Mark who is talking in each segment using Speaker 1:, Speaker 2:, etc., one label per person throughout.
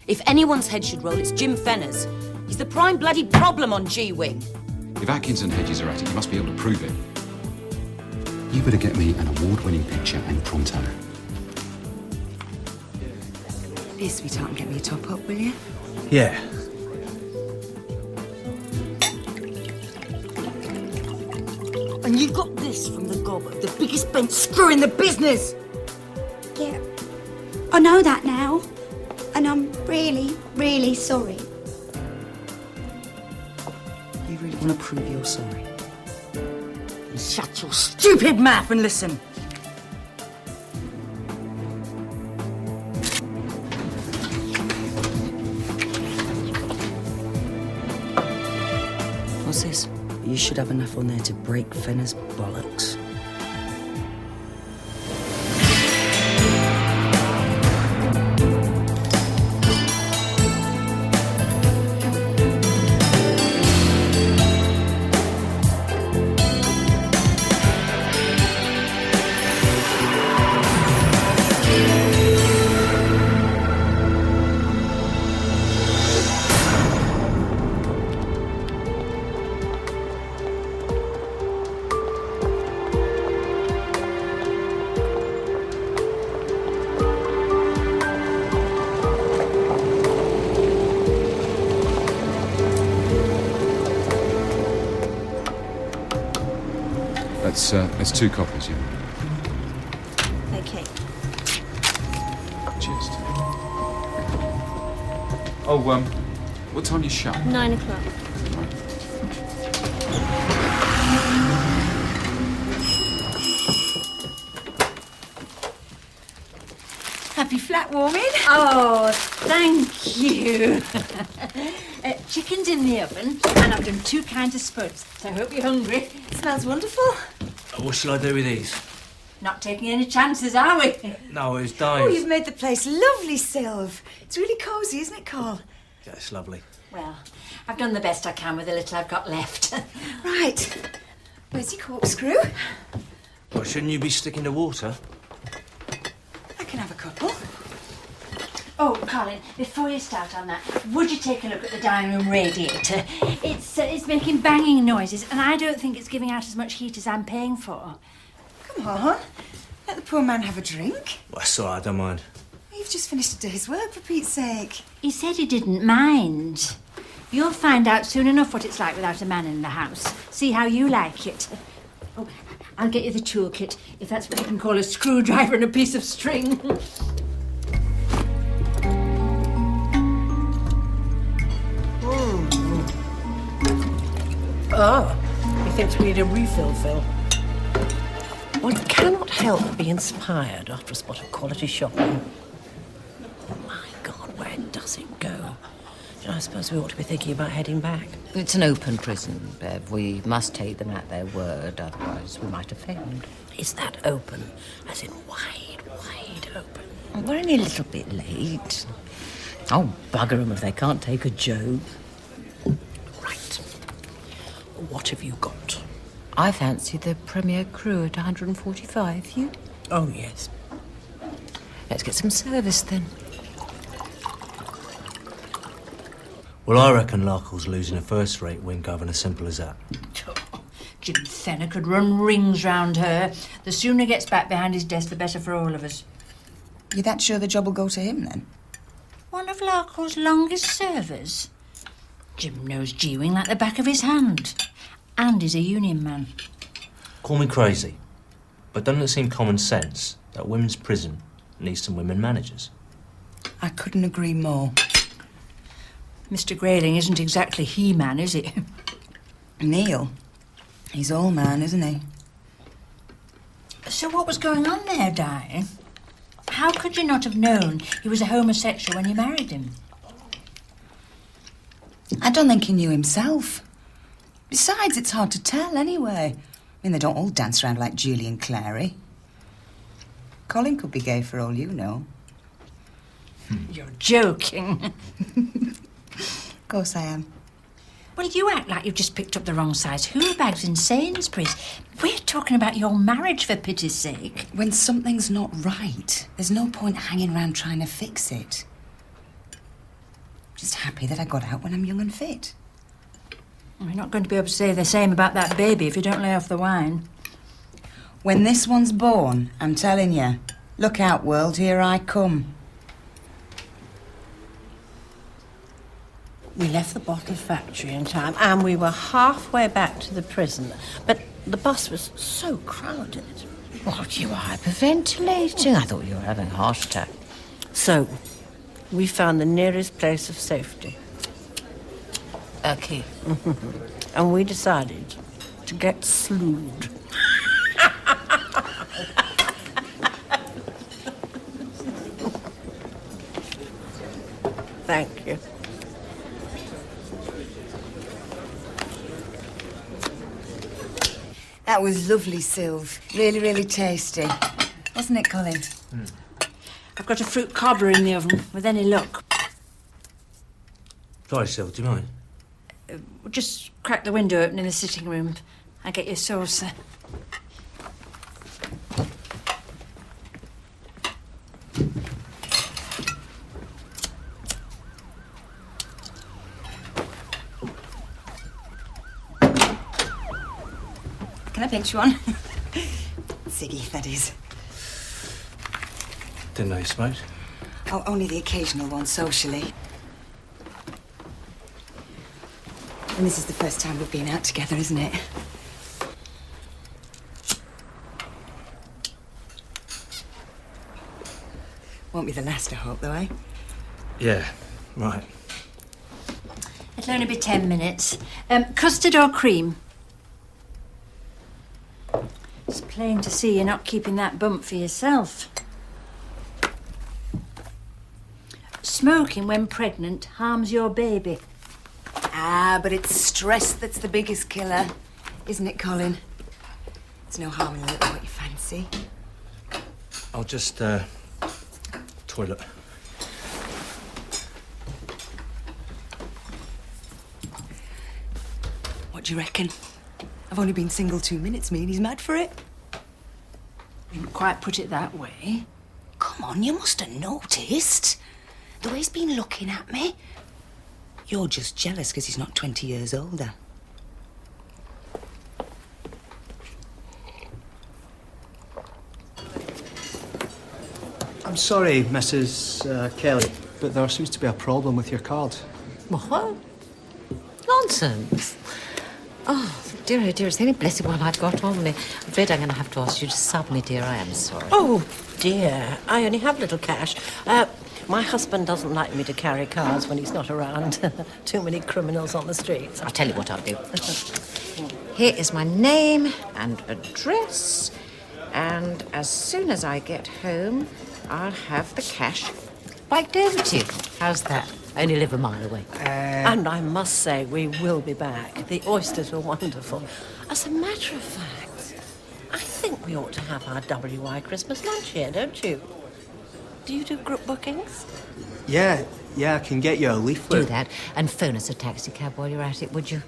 Speaker 1: If anyone's head should roll, it's Jim Fenner's. He's the prime bloody problem on G-Wing.
Speaker 2: If Atkins and Hedges are at it, you must be able to prove it. You better get me an award-winning picture and pronto.
Speaker 3: Here, sweetheart, and get me a top up, will you?
Speaker 4: Yeah.
Speaker 3: And you got this from the gobber, the biggest bent screw in the business!
Speaker 5: Yeah, I know that now. And I'm really, really sorry.
Speaker 3: You really want to prove you're sorry? Then shut your stupid mouth and listen. What's this? You should have enough on there to break Fenner's bollocks.
Speaker 2: That's 2 copies, yeah.
Speaker 5: Okay.
Speaker 2: Cheers. Oh, what time do you shut?
Speaker 5: 9 o'clock.
Speaker 2: Right.
Speaker 3: Happy flat warming?
Speaker 6: Oh, thank you. Chicken's in the oven, and I've done 2 kinds of spuds, so I hope you're hungry.
Speaker 3: Smells wonderful.
Speaker 4: What shall I do with these?
Speaker 6: Not taking any chances, are we?
Speaker 4: No, it was Dave.
Speaker 3: Oh, you've made the place lovely, Sylv. It's really cosy, isn't it, Carl?
Speaker 4: Yeah, it's lovely.
Speaker 6: Well, I've done the best I can with the little I've got left.
Speaker 3: Right. Where's your corkscrew?
Speaker 4: Well, shouldn't you be sticking to water?
Speaker 3: I can have a couple.
Speaker 6: Oh, Colin, before you start on that, would you take a look at the dining room radiator? It's making banging noises, and I don't think it's giving out as much heat as I'm paying for.
Speaker 3: Come on. Let the poor man have a drink.
Speaker 4: Well, that's all right, I don't mind.
Speaker 3: You've just finished a day's work, for Pete's sake.
Speaker 6: He said he didn't mind. You'll find out soon enough what it's like without a man in the house. See how you like it. Oh, I'll get you the toolkit, if that's what you can call a screwdriver and a piece of string.
Speaker 7: He thinks we need a refill, Phil. One cannot help but be inspired after a spot of quality shopping. My God, where does it go? You know, I suppose we ought to be thinking about heading back.
Speaker 8: It's an open prison, Bev. We must take them at their word, otherwise we might offend.
Speaker 7: Is that open? As in wide, wide open?
Speaker 8: We're only a little bit late. Oh, bugger them if they can't take a joke.
Speaker 7: Right. What have you got?
Speaker 8: I fancy the Premier Crew at 145, you?
Speaker 7: Oh, yes.
Speaker 8: Let's get some service then.
Speaker 4: Well, I reckon Larkle's losing a first-rate wing governor, simple as that.
Speaker 6: Jim Fenner could run rings round her. The sooner he gets back behind his desk, the better for all of us.
Speaker 3: You that sure the job will go to him, then?
Speaker 6: One of Larkle's longest servers. Jim knows G-Wing like the back of his hand. And he's a union man.
Speaker 4: Call me crazy, but doesn't it seem common sense that women's prison needs some women managers?
Speaker 3: I couldn't agree more.
Speaker 6: Mr. Grayling isn't exactly he-man, is he?
Speaker 3: Neil, he's all man, isn't he?
Speaker 6: So what was going on there, Di? How could you not have known he was a homosexual when you married him?
Speaker 3: I don't think he knew himself. Besides, it's hard to tell anyway. I mean, they don't all dance around like Julie and Clary. Colin could be gay for all you know.
Speaker 6: You're joking.
Speaker 3: Of course I am.
Speaker 6: Well, you act like you've just picked up the wrong size hula bags in Sainsbury's. We're talking about your marriage, for pity's sake.
Speaker 3: When something's not right, there's no point hanging around trying to fix it. Just happy that I got out when I'm young and fit.
Speaker 6: You're not going to be able to say the same about that baby if you don't lay off the wine.
Speaker 3: When this one's born, I'm telling you, look out, world, here I come.
Speaker 7: We left the bottle factory in time and we were halfway back to the prison. But the bus was so crowded.
Speaker 8: What, you were hyperventilating? I thought you were having a heart attack.
Speaker 7: So, we found the nearest place of safety.
Speaker 8: A key.
Speaker 7: And we decided to get slewed. Thank you.
Speaker 3: That was lovely, Sylv. Really, really tasty. Wasn't it, Colin?
Speaker 6: I've got a fruit cobbler in the oven, with any luck.
Speaker 4: Sorry, Syl, do you mind?
Speaker 6: Just crack the window open in the sitting room. I'll get you a saucer.
Speaker 3: Can I pinch one? Siggy, that is.
Speaker 4: Didn't know you smoked.
Speaker 3: Oh, only the occasional one, socially. And this is the first time we've been out together, isn't it? Won't be the last, I hope, though, eh?
Speaker 4: Yeah, right.
Speaker 6: It'll only be 10 minutes. Custard or cream? It's plain to see you're not keeping that bump for yourself. Smoking when pregnant harms your baby.
Speaker 3: Ah, but it's stress that's the biggest killer, isn't it, Colin? There's no harm in a little what you fancy.
Speaker 4: I'll just, toilet.
Speaker 3: What do you reckon? I've only been single 2 minutes, me, and he's mad for it.
Speaker 6: Didn't quite put it that way.
Speaker 3: Come on, you must have noticed. The way he's been looking at me. You're just jealous because he's not 20 years older.
Speaker 9: I'm sorry, Mrs. Kelly, but there seems to be a problem with your card.
Speaker 8: What? Nonsense. Oh, dear, oh dear, it's the only blessed one I've got on me. I'm afraid I'm going to have to ask you to sub me, dear. I am sorry.
Speaker 7: Oh, dear. I only have little cash. My husband doesn't like me to carry cards when he's not around. Too many criminals on the streets.
Speaker 8: I'll tell you what I'll do. Here is my name and address, and as soon as I get home, I'll have the cash biked over to you. How's that? I only live a mile away.
Speaker 7: And I must say, we will be back. The oysters were wonderful. As a matter of fact, I think we ought to have our WI Christmas lunch here, don't you? Do you do group bookings?
Speaker 9: Yeah, I can get you a leaflet.
Speaker 8: Do that, and phone us a taxi cab while you're at it, would you?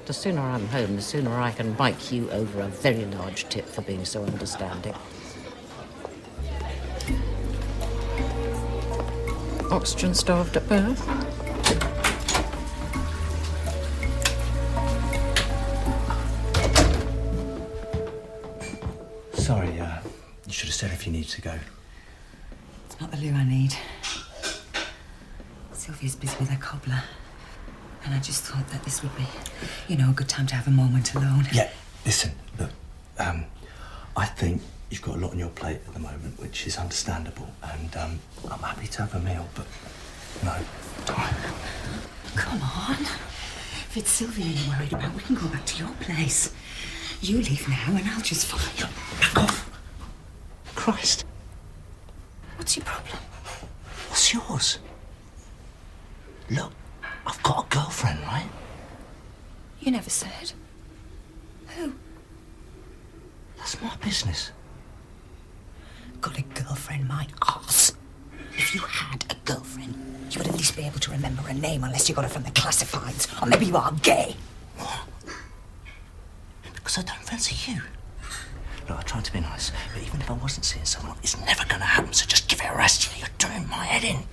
Speaker 8: The sooner I'm home, the sooner I can bike you over a very large tip for being so understanding. Oxygen starved at birth.
Speaker 4: Sorry, you should have said if you need to go.
Speaker 3: It's not the loo I need. Sylvia's busy with her cobbler. And I just thought that this would be, a good time to have a moment alone.
Speaker 4: Yeah, listen, look, I think you've got a lot on your plate at the moment, which is understandable, and I'm happy to have a meal, but no time.
Speaker 3: Come on. If it's Sylvia you're worried about, we can go back to your place. You leave now and I'll just follow you.
Speaker 4: Back off. Christ.
Speaker 3: What's your problem?
Speaker 4: What's yours? Look, I've got a girlfriend, right?
Speaker 3: You never said. Who?
Speaker 4: That's my business.
Speaker 3: Got a girlfriend, my arse. If you had a girlfriend, you would at least be able to remember her name unless you got her from the classifieds. Or maybe you are gay.
Speaker 4: What? Because I don't fancy you. Look, I tried to be nice, but even if I wasn't seeing someone, it's never going to happen, so just give it a rest. You're doing my head in.